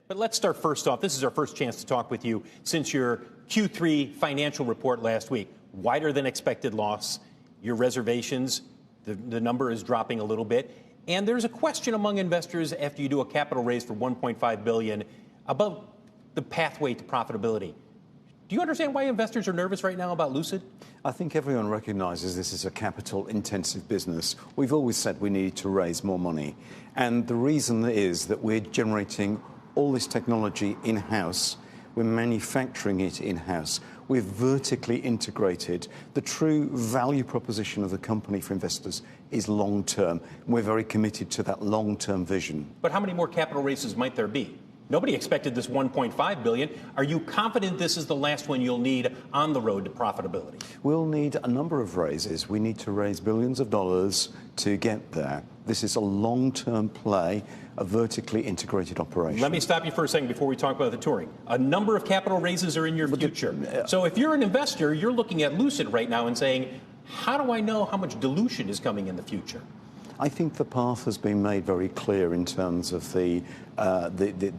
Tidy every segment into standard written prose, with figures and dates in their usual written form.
But let's start first off. This is our first chance to talk with you since your Q3 financial report last week. Wider than expected loss. Your reservations, the number is dropping a little bit. And there's a question among investors after you do a capital raise for $1.5 billion about the pathway to profitability. Do you understand why investors are nervous right now about Lucid? I think everyone recognizes this is a capital-intensive business. We've always said we need to raise more money. And the reason is that we're generating all this technology in-house. We're manufacturing it in-house. We're vertically integrated. The true value proposition of the company for investors is long-term. We're very committed to that long-term vision. But how many more capital raises might there be? Nobody expected this $1.5 billion. Are you confident this is the last one you'll need on the road to profitability? We'll need a number of raises. We need to raise billions of dollars to get there. This is a long-term play, a vertically integrated operation. Let me stop you for a second before we talk about the touring. A number of capital raises are in your future. So if you're an investor, you're looking at Lucid right now and saying, how do I know how much dilution is coming in the future? I think the path has been made very clear in terms of the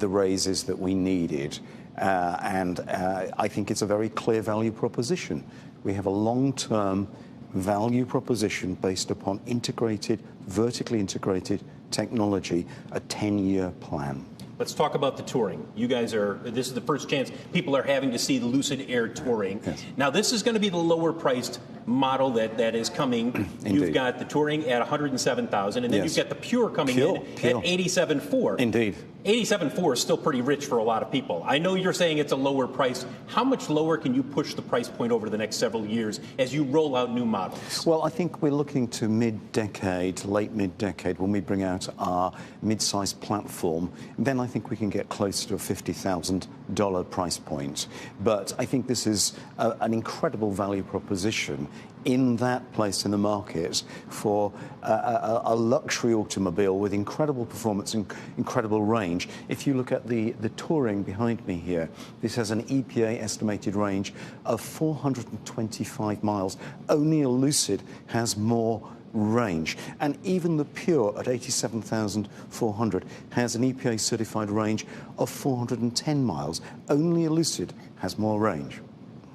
raises that we needed. And I think it's a very clear value proposition. We have a long-term value proposition based upon integrated, vertically integrated technology, a 10-year plan. Let's talk about the touring. You guys this is the first chance people are having to see the Lucid Air Touring. Yes. Now, this is going to be the lower priced model that is coming. You've got the Touring at $107,000, and then yes. you've got the Pure coming in at $87,400. Indeed. $87,400 is still pretty rich for a lot of people. I know you're saying it's a lower price. How much lower can you push the price point over the next several years as you roll out new models? Well, I think we're looking to mid-decade, late mid-decade, when we bring out our mid-sized platform. Then I think we can get close to a $50,000 price point. But I think this is an incredible value proposition in that place in the market for a luxury automobile with incredible performance and incredible range. If you look at the Touring behind me here, this has an EPA estimated range of 425 miles. Only a Lucid has more range. And even the Pure at 87,400 has an EPA certified range of 410 miles. Only a Lucid has more range.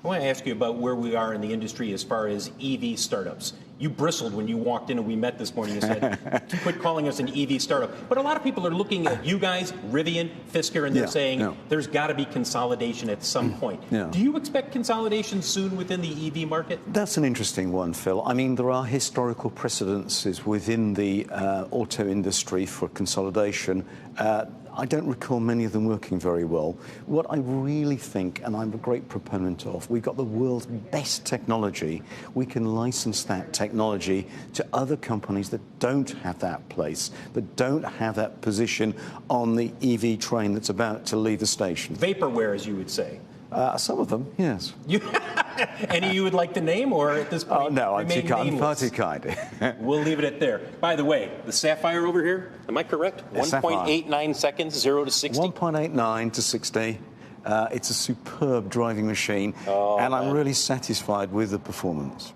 I want to ask you about where we are in the industry as far as EV startups. You bristled when you walked in and we met this morning. You said, quit calling us an EV startup. But a lot of people are looking at you guys, Rivian, Fisker, and they're saying there's got to be consolidation at some point. Do you expect consolidation soon within the EV market? That's an interesting one, Phil. I mean, there are historical precedences within the auto industry for consolidation. I don't recall many of them working very well. What I really think, and I'm a great proponent of, we've got the world's best technology. We can license that technology to other companies that don't have that place, that don't have that position on the EV train that's about to leave the station. Vaporware, as you would say. Some of them, yes. Any you would like to name, or at this point? Oh, no, I'm far too kind. We'll leave it at there. By the way, the Sapphire over here, am I correct? 1.89 seconds, 0 to 60? 1.89 to 60. It's a superb driving machine, and I'm really satisfied with the performance.